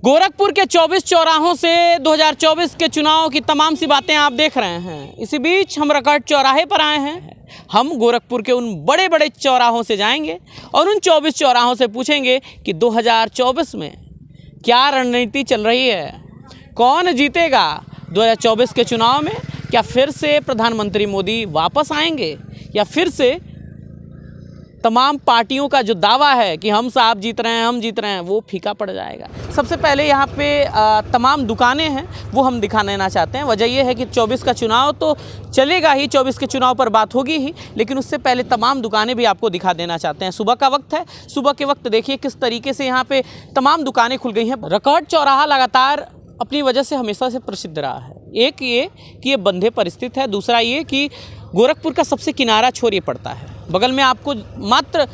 गोरखपुर के 24 चौराहों से 2024 के चुनाव की तमाम सी बातें आप देख रहे हैं। इसी बीच हम रकहट चौराहे पर आए हैं। हम गोरखपुर के उन बड़े बड़े चौराहों से जाएंगे और उन 24 चौराहों से पूछेंगे कि 2024 में क्या रणनीति चल रही है, कौन जीतेगा 2024 के चुनाव में। क्या फिर से प्रधानमंत्री मोदी वापस आएंगे या फिर से तमाम पार्टियों का जो दावा है कि हम साहब जीत रहे हैं, हम जीत रहे हैं, वो फीका पड़ जाएगा। सबसे पहले यहाँ पे तमाम दुकानें हैं वो हम दिखा देना चाहते हैं। वजह ये है कि 24 का चुनाव तो चलेगा ही, 24 के चुनाव पर बात होगी ही, लेकिन उससे पहले तमाम दुकानें भी आपको दिखा देना चाहते हैं। सुबह का वक्त है, सुबह के वक्त देखिए किस तरीके से यहाँ पे तमाम दुकानें खुल गई हैं। रकहट चौराहा लगातार अपनी वजह से हमेशा से प्रसिद्ध रहा है। एक ये कि ये बंधे पर स्थित है, दूसरा ये कि गोरखपुर का सबसे किनारा छोर ये पड़ता है। बगल में आपको मात्र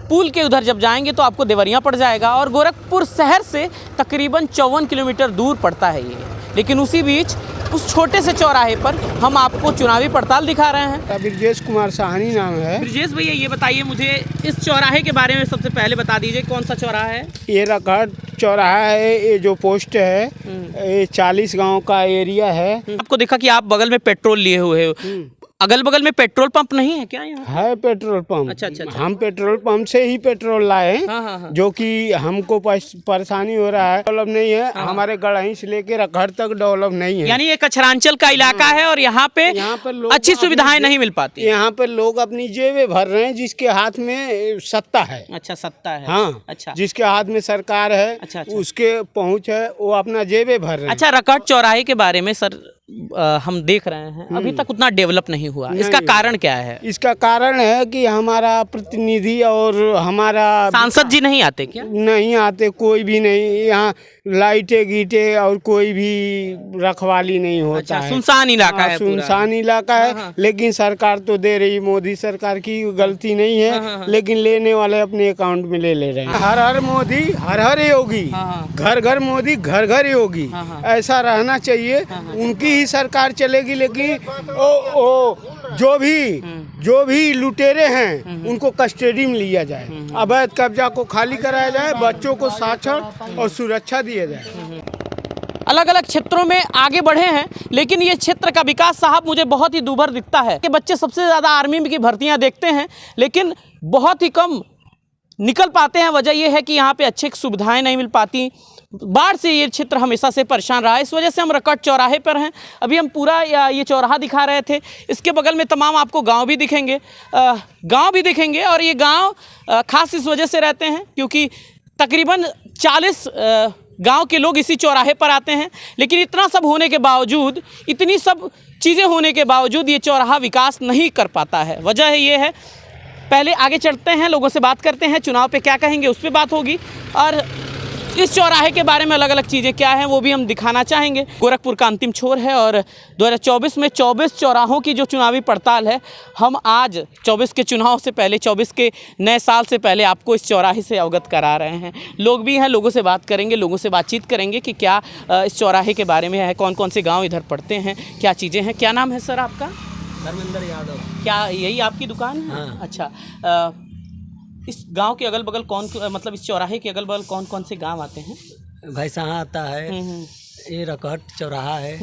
पुल के उधर जब जाएंगे तो आपको देवरिया पड़ जाएगा और गोरखपुर शहर से तकरीबन 54 किलोमीटर दूर पड़ता है ये। लेकिन उसी बीच उस छोटे से चौराहे पर हम आपको चुनावी पड़ताल दिखा रहे हैं। ब्रजेश कुमार साहनी नाम है। ब्रजेश भैया, ये बताइए मुझे इस चौराहे के बारे में सबसे पहले बता दीजिए, कौन सा चौराहा है? ये रकहट चौराहा है। ये जो पोस्ट है ये 40 गांव का एरिया है। आपको देखा कि आप बगल में पेट्रोल लिए हुए हो, अगल बगल में पेट्रोल पंप नहीं है क्या यहाँ? है पेट्रोल पंप। अच्छा। हम पेट्रोल पंप से ही पेट्रोल लाए हैं। हाँ। जो कि हमको परेशानी हो रहा है, डेवलप नहीं है। हमारे गढ़ही से लेके रकहट तक डेवलप नहीं है। यानी ये कचरांचल का इलाका है और यहाँ पे लोग अच्छी सुविधाएं नहीं मिल पाती। यहाँ पे लोग अपनी जेबें भर रहे हैं, जिसके हाथ में सत्ता है। अच्छा, सत्ता है। हाँ, अच्छा। जिसके हाथ में सरकार है, अच्छा। उसके पहुँच है, वो अपना जेबें भर रहे हैं। अच्छा, रकहट चौराहे के बारे में सर हम देख रहे हैं अभी तक उतना डेवलप नहीं हुआ। इसका कारण क्या है? इसका कारण है कि हमारा प्रतिनिधि और हमारा सांसद जी नहीं आते क्या? नहीं आते, कोई भी नहीं। यहाँ लाइटें गीटे और कोई भी रखवाली नहीं होता। अच्छा, है सुनसान इलाका है, सुनसान इलाका है। लेकिन सरकार तो दे रही, मोदी सरकार की गलती नहीं है। लेकिन लेने वाले अपने अकाउंट में ले रहे हैं। हर हर मोदी, हर हर योगी, घर घर मोदी, घर घर योगी, ऐसा रहना चाहिए। उनकी ही सरकार चलेगी। लेकिन जो भी लुटेरे हैं उनको कस्टडी में लिया जाए, अवैध कब्जा को खाली कराया जाए, बच्चों को साक्षर और सुरक्षा दिया जाए। अलग अलग क्षेत्रों में आगे बढ़े हैं, लेकिन ये क्षेत्र का विकास साहब मुझे बहुत ही दूभर दिखता है कि बच्चे सबसे ज़्यादा आर्मी की भर्तियां देखते हैं, लेकिन बहुत ही कम निकल पाते हैं। वजह यह है कि यहाँ पे अच्छी सुविधाएं नहीं मिल पाती। बाढ़ से ये क्षेत्र हमेशा से परेशान रहा है। इस वजह से हम रकहट चौराहे पर हैं। अभी हम पूरा ये चौराहा दिखा रहे थे। इसके बगल में तमाम आपको गांव भी दिखेंगे और ये गांव खास इस वजह से रहते हैं क्योंकि तकरीबन 40 गांव के लोग इसी चौराहे पर आते हैं। लेकिन इतना सब होने के बावजूद, इतनी सब चीज़ें होने के बावजूद ये चौराहा विकास नहीं कर पाता है। वजह ये है, पहले आगे चलते हैं, लोगों से बात करते हैं, चुनाव पे क्या कहेंगे उस पर बात होगी और इस चौराहे के बारे में अलग अलग चीज़ें क्या हैं वो भी हम दिखाना चाहेंगे। गोरखपुर का अंतिम छोर है और 2024 में 24 चौराहों की जो चुनावी पड़ताल है, हम आज 24 के चुनाव से पहले, 24 के नए साल से पहले आपको इस चौराहे से अवगत करा रहे हैं। लोग भी हैं, लोगों से बात करेंगे, लोगों से बातचीत करेंगे कि क्या इस चौराहे के बारे में है, कौन कौन से गाँव इधर पड़ते हैं, क्या चीज़ें हैं। क्या नाम है सर आपका? धर्मेंद्र यादव। क्या यही आपकी दुकान है? हाँ। अच्छा, इस गांव के अगल बगल मतलब इस चौराहे के अगल बगल कौन कौन से गांव आते हैं? भैंसहा आता है, ये रकहट चौराहा है,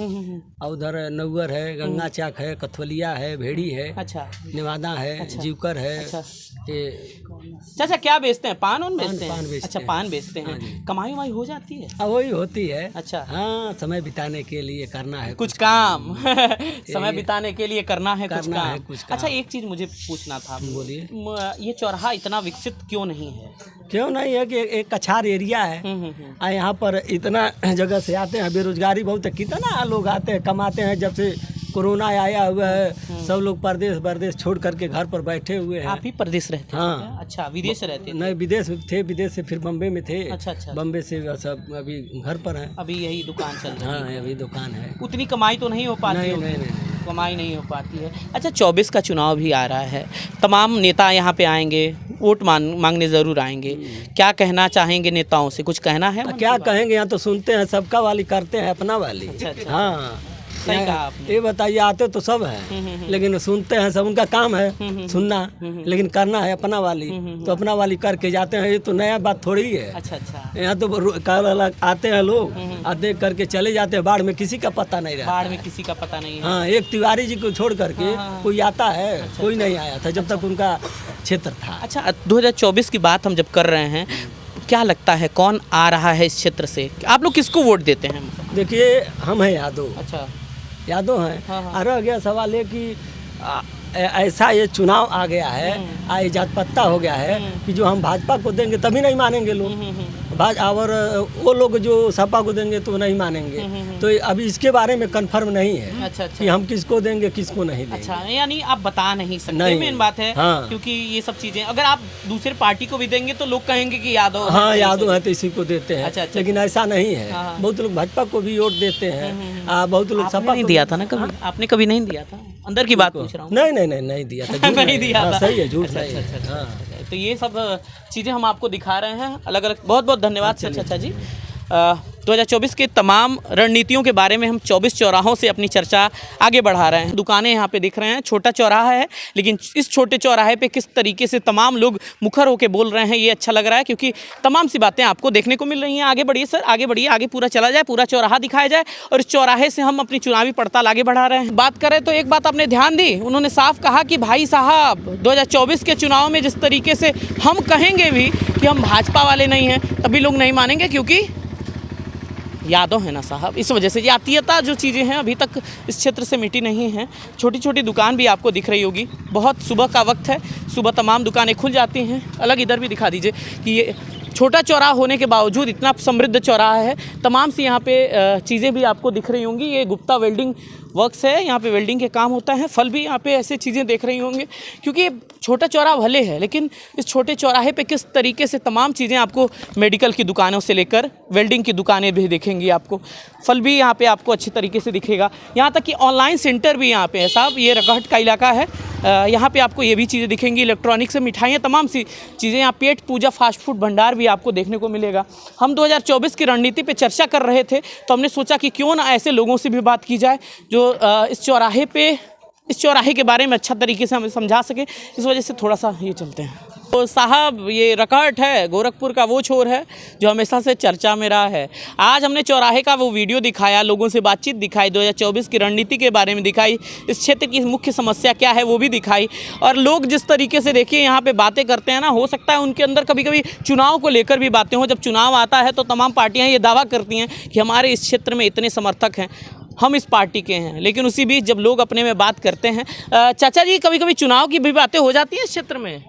और उधर नौगर है, गंगा चाक है, कथवलिया है, भेड़ी है, अच्छा, नेवादा है, अच्छा, जीवकर है। अच्छा, ये चाचा क्या बेचते हैं? पान बेचते हैं? पान बेचते अच्छा, हैं। पान बेचते हैं। कमाई वमाई हो जाती है? वही होती है। अच्छा, हाँ, समय बिताने के लिए करना है कुछ काम समय बिताने के लिए करना है कुछ काम। अच्छा, एक चीज़ मुझे पूछना था, बोलिए। ये चौराहा इतना विकसित क्यों नहीं है? क्यों नहीं है कि एक कछार एरिया है और यहाँ पर इतना जगह से आते हैं, बेरोजगारी बहुत है। कितना लोग आते हैं, कमाते हैं। जब से कोरोना आया हुआ है, सब लोग परदेश छोड़ करके घर पर बैठे हुए हैं। आप ही प्रदेश रहते हैं? हाँ। अच्छा, विदेश रहते थे? नहीं, विदेश थे, विदेश से फिर बम्बे में थे। अच्छा। बम्बे से सब अभी घर पर हैं। अभी यही दुकान चल रही है? हाँ, अभी दुकान है। उतनी कमाई तो नहीं हो पाती है? नहीं। कमाई नहीं हो पाती है। अच्छा, 24 का चुनाव भी आ रहा है, तमाम नेता यहाँ पे आएंगे, वोट मांगने ज़रूर आएंगे। क्या कहना चाहेंगे नेताओं से? कुछ कहना है? क्या कहेंगे, यहाँ तो सुनते हैं, सबका वाली करते हैं, अपना वाली। अच्छा। हाँ, सही कहा आपने। ये बताइए, आते तो सब है लेकिन सुनते हैं सब, उनका काम है सुनना, लेकिन करना है अपना वाली, तो अपना वाली करके जाते हैं। ये तो नया बात थोड़ी है। अच्छा अच्छा, यहाँ तो कल आते हैं लोग और देख करके चले जाते हैं, बाढ़ में किसी का पता नहीं रहता। बाढ़ में किसी का पता नहीं है। हाँ, एक तिवारी जी को छोड़ करके कोई आता है? कोई नहीं आया था जब तक उनका क्षेत्र था। अच्छा, 2024 की बात हम जब कर रहे हैं, क्या लगता है कौन आ रहा है इस क्षेत्र से? आप लोग किसको वोट देते हैं? देखिए, हम हैं यादव। अच्छा, यादव हैं। हाँ, हाँ। और रह गया सवाल है कि ऐसा ये चुनाव आ गया है, ये जात पत्ता हो गया है कि जो हम भाजपा को देंगे तभी नहीं मानेंगे लोग, और वो लोग जो सपा को देंगे तो नहीं मानेंगे। तो अभी इसके बारे में कंफर्म नहीं है। अच्छा अच्छा, कि हम किसको देंगे किसको नहीं देंगे। अच्छा, यानी आप बता नहीं सकते, नहीं। मेन बात है। हाँ। क्योंकि ये सब चीजें अगर आप दूसरे पार्टी को भी देंगे तो लोग कहेंगे कि यादव। हाँ, यादव है तो इसी को देते हैं। अच्छा, अच्छा, लेकिन ऐसा नहीं है। हाँ। बहुत लोग भाजपा को भी वोट देते हैं, बहुत लोग आपने सपा नहीं को दिया था ना कभी? आपने कभी नहीं दिया था? अंदर की बात पूछ रहा हूँ। नहीं दिया था। झूठ नहीं दिया हाँ, था। सही है, झूठ अच्छा, नहीं अच्छा, है। अच्छा, हाँ। तो ये सब चीज़ें हम आपको दिखा रहे हैं अलग अलग। बहुत बहुत धन्यवाद चाचा जी। 2024 के तमाम रणनीतियों के बारे में हम 24 चौराहों से अपनी चर्चा आगे बढ़ा रहे हैं। दुकानें यहाँ पे दिख रहे हैं, छोटा चौराहा है, लेकिन इस छोटे चौराहे पे किस तरीके से तमाम लोग मुखर होकर बोल रहे हैं, ये अच्छा लग रहा है, क्योंकि तमाम सी बातें आपको देखने को मिल रही हैं। आगे बढ़िए सर, आगे बढ़िए, आगे पूरा चला जाए, पूरा चौराहा दिखाया जाए और इस चौराहे से हम अपनी चुनावी पड़ताल आगे बढ़ा रहे हैं। बात करें तो एक बात आपने ध्यान दी, उन्होंने साफ कहा कि भाई साहब 2024 के चुनाव में जिस तरीके से हम कहेंगे भी कि हम भाजपा वाले नहीं हैं, तभी लोग नहीं मानेंगे, क्योंकि यादव है ना साहब। इस वजह से जातीयता जो चीज़ें हैं अभी तक इस क्षेत्र से मिटी नहीं हैं। छोटी छोटी दुकान भी आपको दिख रही होगी। बहुत सुबह का वक्त है, सुबह तमाम दुकानें खुल जाती हैं। अलग इधर भी दिखा दीजिए कि ये छोटा चौराहा होने के बावजूद इतना समृद्ध चौराहा है। तमाम सी यहाँ पे चीज़ें भी आपको दिख रही होंगी। ये गुप्ता वेल्डिंग वर्क्स है, यहाँ पे वेल्डिंग के काम होता है। फल भी यहाँ पे ऐसे चीज़ें देख रही होंगे, क्योंकि छोटा चौराहा भले है, लेकिन इस छोटे चौराहे पे किस तरीके से तमाम चीज़ें आपको मेडिकल की दुकानों से लेकर वेल्डिंग की दुकानें भी दिखेंगी। आपको फल भी यहाँ पे आपको अच्छी तरीके से दिखेगा। यहाँ तक कि ऑनलाइन सेंटर भी यहाँ पे है साहब। ये रकहट का इलाका है, यहाँ पे आपको ये भी चीज़ें दिखेंगी। इलेक्ट्रॉनिक से मिठाइयाँ, तमाम सी चीज़ें। यहाँ पेट पूजा फास्ट फूड भंडार भी आपको देखने को मिलेगा। हम 2024 की रणनीति पे चर्चा कर रहे थे, तो हमने सोचा कि क्यों ना ऐसे लोगों से भी बात की जाए जो इस चौराहे के बारे में अच्छा तरीके से हमें समझा सके। इस वजह से थोड़ा सा ये चलते हैं। तो साहब, ये रकहट है, गोरखपुर का वो छोर है जो हमेशा से चर्चा में रहा है। आज हमने चौराहे का वो वीडियो दिखाया, लोगों से बातचीत दिखाई, 2024 की रणनीति के बारे में दिखाई, इस क्षेत्र की मुख्य समस्या क्या है वो भी दिखाई। और लोग जिस तरीके से देखिए यहाँ पे बातें करते हैं ना, हो सकता है उनके अंदर कभी कभी चुनाव को लेकर भी बातें हों। जब चुनाव आता है तो तमाम पार्टियाँ ये दावा करती हैं कि हमारे इस क्षेत्र में इतने समर्थक हैं, हम इस पार्टी के हैं, लेकिन उसी बीच जब लोग अपने में बात करते हैं। चाचा जी, कभी कभी चुनाव की भी बातें हो जाती हैं इस क्षेत्र में?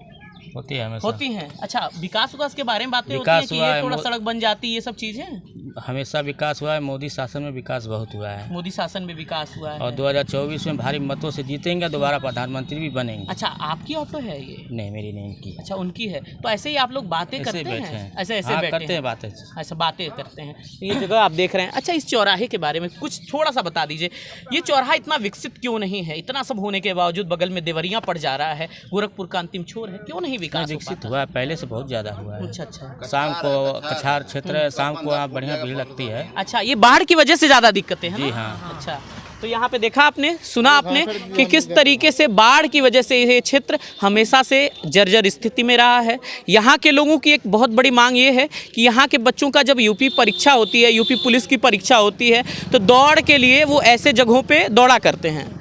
होती है, होती हैं। अच्छा, विकास के बारे में बातें होती हैं कि ये थोड़ा सड़क बन जाती है, ये सब चीज़ें? हमेशा विकास हुआ है। मोदी शासन में विकास बहुत हुआ है। मोदी शासन में विकास हुआ है। और 2024 में भारी मतों से जीतेंगे, दोबारा प्रधानमंत्री भी बनेंगे। अच्छा, आपकी ऑटो है ये? नहीं, मेरी नहीं, इनकी। अच्छा, उनकी है। तो ऐसे ही आप लोग बातें करते हैं? ऐसे हाँ, बैठे करते हैं बातें। ऐसा बातें करते हैं। ये जगह आप देख रहे हैं। अच्छा, इस चौराहे के बारे में कुछ थोड़ा सा बता दीजिए। ये चौराहा इतना विकसित क्यों नहीं है? इतना सब होने के बावजूद बगल में देवरिया पड़ जा रहा है, गोरखपुर का अंतिम छोर है, क्यों नहीं विकास विकसित हुआ है? पहले से बहुत ज़्यादा हुआ है। अच्छा अच्छा। शाम को कछार क्षेत्र है, शाम को वहाँ बढ़िया भीड़ लगती है। अच्छा, ये बाढ़ की वजह से ज़्यादा दिक्कतें हैं? जी हाँ। अच्छा, तो यहाँ पे देखा आपने, सुना आपने कि किस तरीके से बाढ़ की वजह से ये क्षेत्र हमेशा से जर्जर स्थिति में रहा है। यहाँ के लोगों की एक बहुत बड़ी मांग ये है कि यहाँ के बच्चों का जब यूपी परीक्षा होती है, यूपी पुलिस की परीक्षा होती है, तो दौड़ के लिए वो ऐसे जगहों पे दौड़ा करते हैं।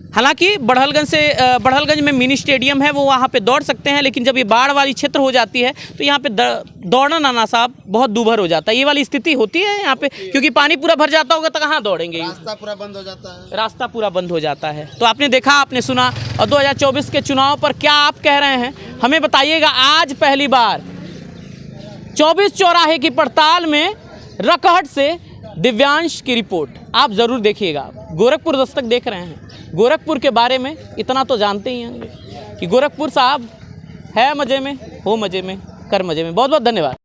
हालांकि बढ़लगंज में मिनी स्टेडियम है, वो वहाँ पे दौड़ सकते हैं, लेकिन जब ये बाढ़ वाली क्षेत्र हो जाती है तो यहाँ पे दौड़ना ना साहब बहुत दूभर हो जाता है। ये वाली स्थिति होती है यहाँ पे, क्योंकि पानी पूरा भर जाता होगा तो कहाँ दौड़ेंगे? रास्ता पूरा बंद हो जाता है। रास्ता पूरा बंद हो जाता है। तो आपने देखा, आपने सुना। और 2024 के चुनाव पर क्या आप कह रहे हैं हमें बताइएगा। आज पहली बार 24 चौराहे की पड़ताल में रकहट से दिव्यांश की रिपोर्ट आप ज़रूर देखिएगा। गोरखपुर दस्तक देख रहे हैं। गोरखपुर के बारे में इतना तो जानते ही होंगे कि गोरखपुर साहब है मज़े में, हो मज़े में, कर मज़े में। बहुत बहुत धन्यवाद।